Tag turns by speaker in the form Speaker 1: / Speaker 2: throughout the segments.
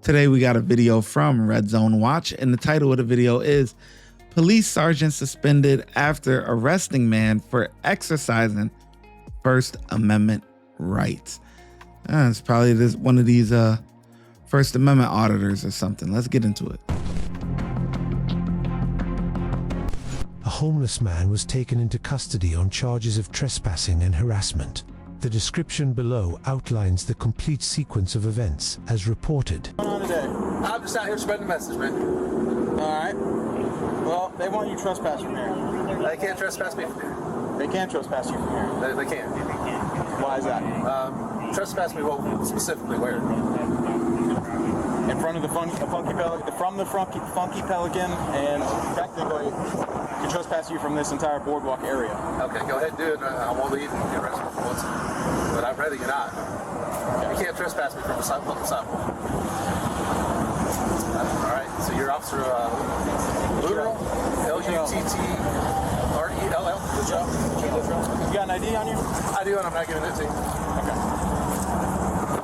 Speaker 1: Today we got a video from Red Zone Watch, and the title of the video is Police Sergeant Suspended After Arresting Man for Exercising First Amendment Rights. It's probably one of these First Amendment auditors or something. Let's get into it.
Speaker 2: A homeless man was taken into custody on charges of trespassing and harassment. The description below outlines the complete sequence of events as reported.
Speaker 3: What's going on today?
Speaker 4: I'm just out here spreading a message, man.
Speaker 3: Alright. Well, they want you to trespass from here.
Speaker 4: They can't trespass me from here.
Speaker 3: They can trespass you from here.
Speaker 4: They can't.
Speaker 3: Why is that?
Speaker 4: Trespass me, well, specifically where?
Speaker 3: In front of the funky pelican, and technically, can trespass you from this entire boardwalk area.
Speaker 4: Okay, go ahead and do it. I won't leave and get arrested for once. But I'd rather you not. Okay. You can't trespass me from the sidewalk. Alright, so you're Officer Luttrell, L-U-T-T-R-E-L-L. Good job.
Speaker 3: You got an ID on you?
Speaker 4: I do, and I'm not giving it to you.
Speaker 3: Okay.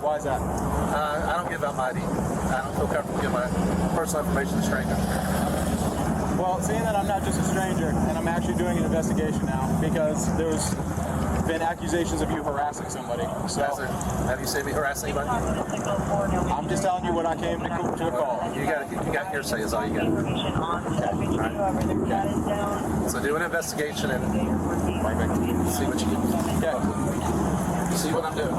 Speaker 3: Why is that?
Speaker 4: I don't give out my ID. I don't feel comfortable giving my personal information to strangers.
Speaker 3: Well, seeing that I'm not just a stranger, and I'm actually doing an investigation now, because there's been accusations of you harassing somebody. So,
Speaker 4: have you seen me harass anybody?
Speaker 3: I'm just telling you what I came to call.
Speaker 4: You got hearsay is all you got. Okay. Right. So do an investigation and see what you get. Okay. See what I'm doing.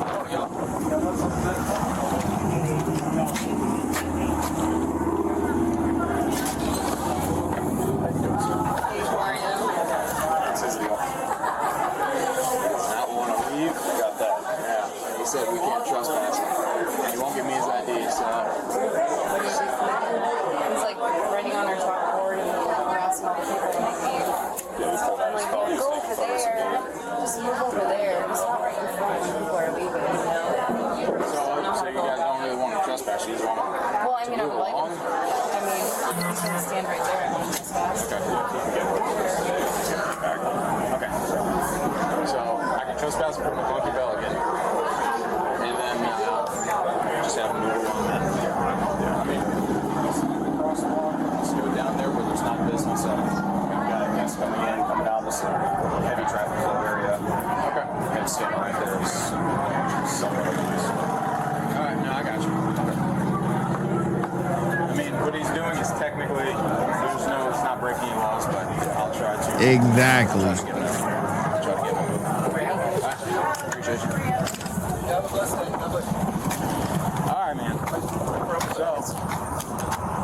Speaker 3: Said we can't trespass him. He won't give me his ID, so.
Speaker 5: He's like writing on our chalkboard and harassing all the people to make me. I'm like, go over there. Just move over there. Just not right in front when people are leaving, you know?
Speaker 3: So you guys don't really want to trespass, you just want to.
Speaker 5: Well, I mean, I would like him. I mean, he's going to stand right there and want to trespass.
Speaker 3: Okay. So I can trespass him from the funky pelican. Just have a noodle on that. I mean, crosswalk, let's do it down there where there's not business. We've got guests coming in, coming out. This is a heavy traffic flow area. Okay. And stand right there is somewhat nice. Alright, no, I got you. Okay. I mean, what he's doing is technically, it's not breaking any laws, but I'll try to.
Speaker 1: Exactly.
Speaker 3: I'll try to get him moved. Alright, appreciate you.
Speaker 4: Have a blessed day. God bless you.
Speaker 3: Alright, man. So,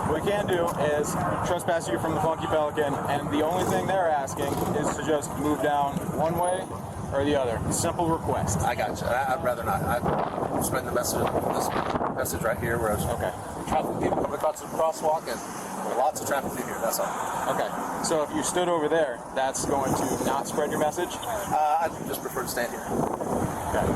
Speaker 3: what we can do is trespass you from the Funky Pelican, and the only thing they're asking is to just move down one way or the other. Simple request.
Speaker 4: I got you. I'd rather not. I'm spreading the message, this message right here where it's
Speaker 3: okay.
Speaker 4: Traffic people coming across the crosswalk and lots of traffic through here, that's all.
Speaker 3: Okay. So if you stood over there, that's going to not spread your message?
Speaker 4: I just prefer to stand here.
Speaker 3: Okay.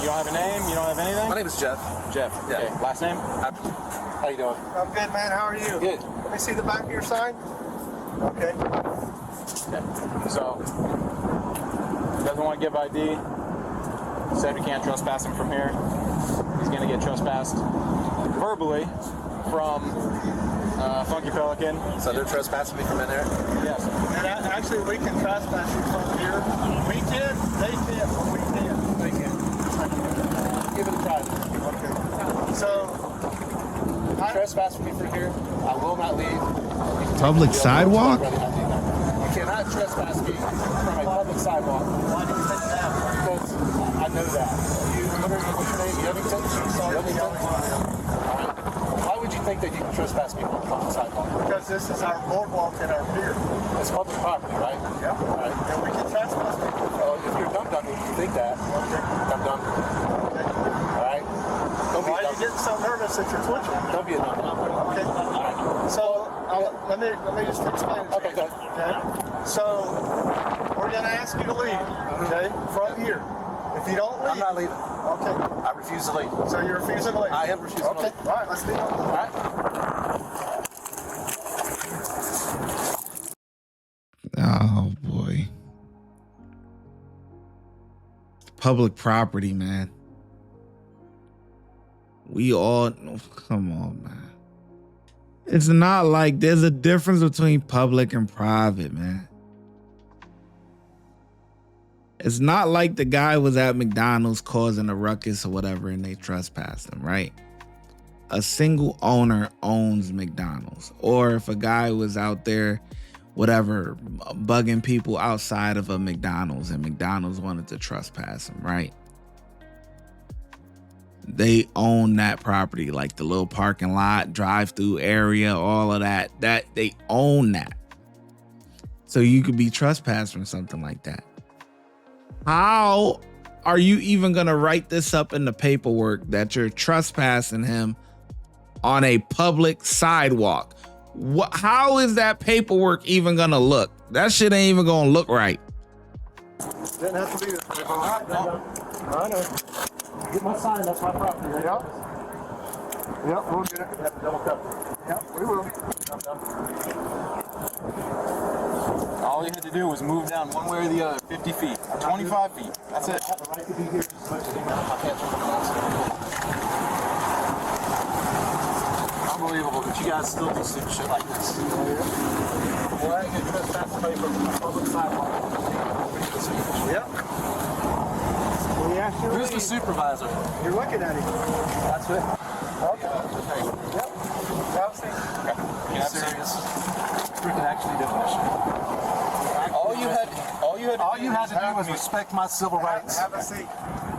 Speaker 3: You don't have a name? You don't have anything?
Speaker 4: My name is Jeff.
Speaker 3: Jeff.
Speaker 4: Yeah.
Speaker 3: Okay. Last name?
Speaker 4: How you doing?
Speaker 6: I'm good, man. How are you?
Speaker 4: Good.
Speaker 6: Let me see the back of your sign. Okay.
Speaker 3: Okay. So, doesn't want to give ID. Said we can't trespass him from here. He's going to get trespassed verbally from Funky Pelican.
Speaker 4: So they're trespassing me from in there?
Speaker 3: Yes.
Speaker 6: And actually, we can trespass you from here. We can. They can. But we can. They can.
Speaker 4: Give it a try.
Speaker 6: Okay. So,
Speaker 4: trespass me from here. I will not leave.
Speaker 1: Public sidewalk?
Speaker 4: You cannot trespass me from a public sidewalk.
Speaker 6: why do you think that?
Speaker 4: Because I know that. What's your name? Yevington? Why would you think that you can trespass me from a public sidewalk?
Speaker 6: Because this is our boardwalk and our pier.
Speaker 4: It's public property, right?
Speaker 6: Yeah.
Speaker 4: Right.
Speaker 6: And we can trespass people.
Speaker 4: Well, if you're a dumb dummy, you think that.
Speaker 6: Okay.
Speaker 4: Dumb dumb.
Speaker 6: Okay.
Speaker 4: All right? Don't be
Speaker 6: Why
Speaker 4: a
Speaker 6: are you
Speaker 4: dumb.
Speaker 6: getting so nervous that you're twitching?
Speaker 4: Don't be a dumb dumb.
Speaker 6: Okay.
Speaker 4: All right.
Speaker 6: So let me just explain it.
Speaker 4: Okay, go ahead.
Speaker 6: Okay. So we're going to ask you to leave. Okay. From here. If you don't leave,
Speaker 4: I'm not leaving.
Speaker 6: okay.
Speaker 4: I refuse to leave.
Speaker 6: So you're refusing to leave.
Speaker 4: I am refusing to
Speaker 6: Okay.
Speaker 4: leave.
Speaker 6: All right. Let's leave.
Speaker 4: All right?
Speaker 1: Oh boy. Public property, man. We all, come on, man. It's not like there's a difference between public and private, man. It's not like the guy was at McDonald's causing a ruckus or whatever and they trespassed him, right? A single owner owns McDonald's. Or if a guy was out there, whatever, bugging people outside of a McDonald's and McDonald's wanted to trespass him, right? They own that property, like the little parking lot, drive-through area, all of that. That they own that. So you could be trespassed from something like that. How are you even gonna write this up in the paperwork that you're trespassing him on a public sidewalk? How is that paperwork even gonna look? That shit ain't even gonna look right.
Speaker 6: Didn't have to be this way, I know. Get my sign, that's my property, right? Yep. Yep, we'll get it. Have to double cup. Yep, we will.
Speaker 3: All you had to do was move down one way or the other, 50 feet, 25 feet. That's it.
Speaker 6: I have the right to be here just as much as anyone else.
Speaker 3: I can't turn it on. Unbelievable, but you guys still do stupid shit like this.
Speaker 6: Well, I can trespass somebody from a public sidewalk. Yep.
Speaker 3: Who's the supervisor?
Speaker 6: You're looking at him.
Speaker 3: That's it.
Speaker 6: Okay. Yep.
Speaker 3: Yeah, serious. Freaking actually doing this shit. All you had to do was respect my civil rights.
Speaker 6: Have a seat.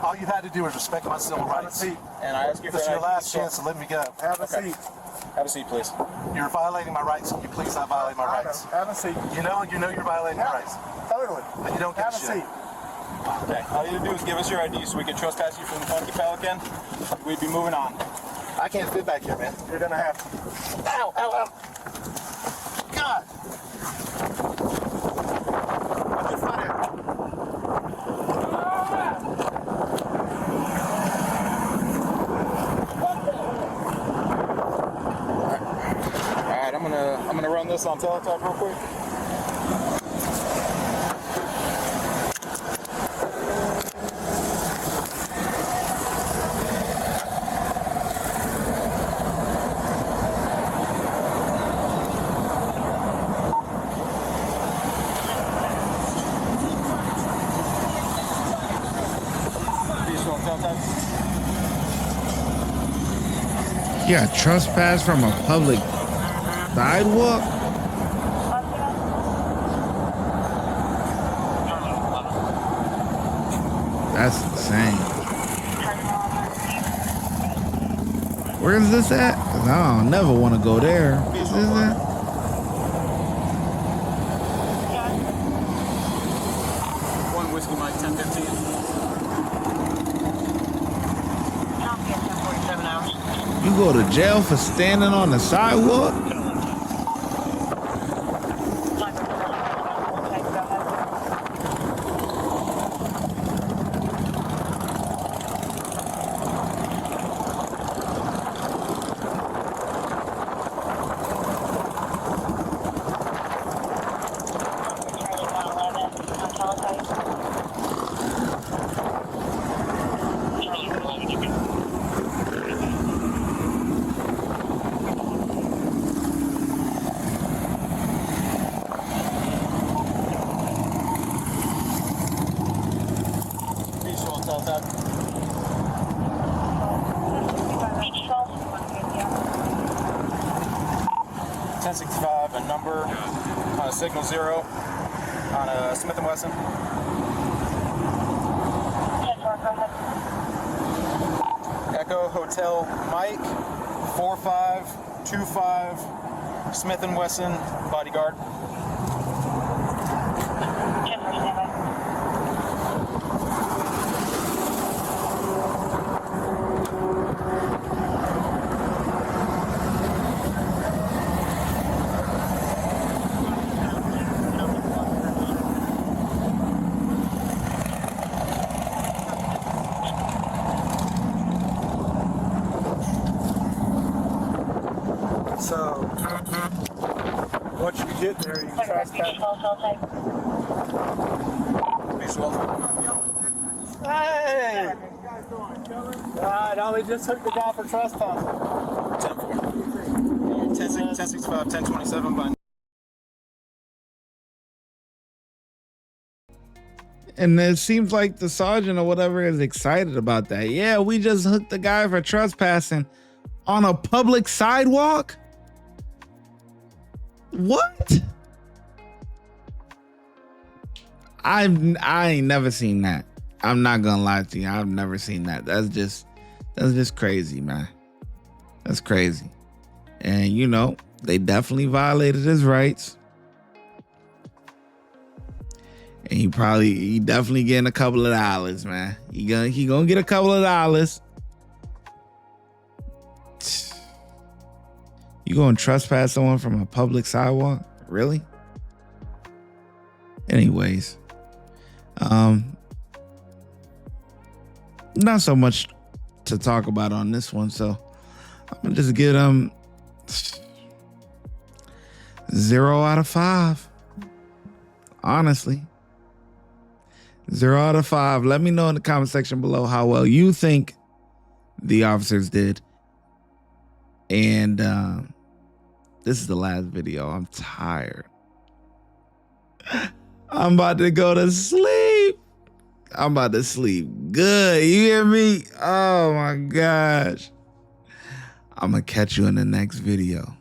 Speaker 3: All you had to do was respect my civil rights.
Speaker 6: Have a seat.
Speaker 3: And I ask you for
Speaker 6: This is your last chance to let me go. Have a seat.
Speaker 3: Have a seat, please.
Speaker 6: You're violating my rights. Can you please not violate my rights? Have a seat. You know you're violating my rights. Totally. But you don't get
Speaker 3: Have a seat. Okay. All you have to do is give us your ID so we can trespass you from the Funky Pelican. We'd be moving on.
Speaker 6: I can't fit back here, man. You're gonna have to. Ow, ow, ow. God. Put your foot in.
Speaker 3: All right, I'm gonna run this on teletype real quick.
Speaker 1: Yeah, trespass from a public sidewalk? That's insane. Where's this at? 'Cause I don't never want to go there. What's this at?
Speaker 3: One whiskey, Mike, 1015.
Speaker 1: You go to jail for standing on the sidewalk?
Speaker 3: teletype. 1065, a number on a signal 0 on a Smith & Wesson. Echo Hotel Mike 4525 Smith & Wesson bodyguard.
Speaker 6: So, once you get there, you can trespass. Hey!
Speaker 3: No, we just took the guy for trespassing. 1065, 1027 by.
Speaker 1: And it seems like the sergeant or whatever is excited about that. Yeah, we just hooked the guy for trespassing on a public sidewalk. What? I ain't never seen that. I'm not gonna lie to you. I've never seen that. That's just crazy, man. That's crazy. And you know, they definitely violated his rights. And he definitely getting a couple of dollars, man. He gonna get a couple of dollars. You gonna trespass someone from a public sidewalk? Really? Anyways, not so much to talk about on this one, so I'm gonna just give them 0 out of 5. Honestly, 0 out of 5. Let me know in the comment section below how well you think the officers did. And this is the last video. I'm tired. I'm about to go to sleep. I'm about to sleep good. You hear me? Oh my gosh. I'm gonna catch you in the next video.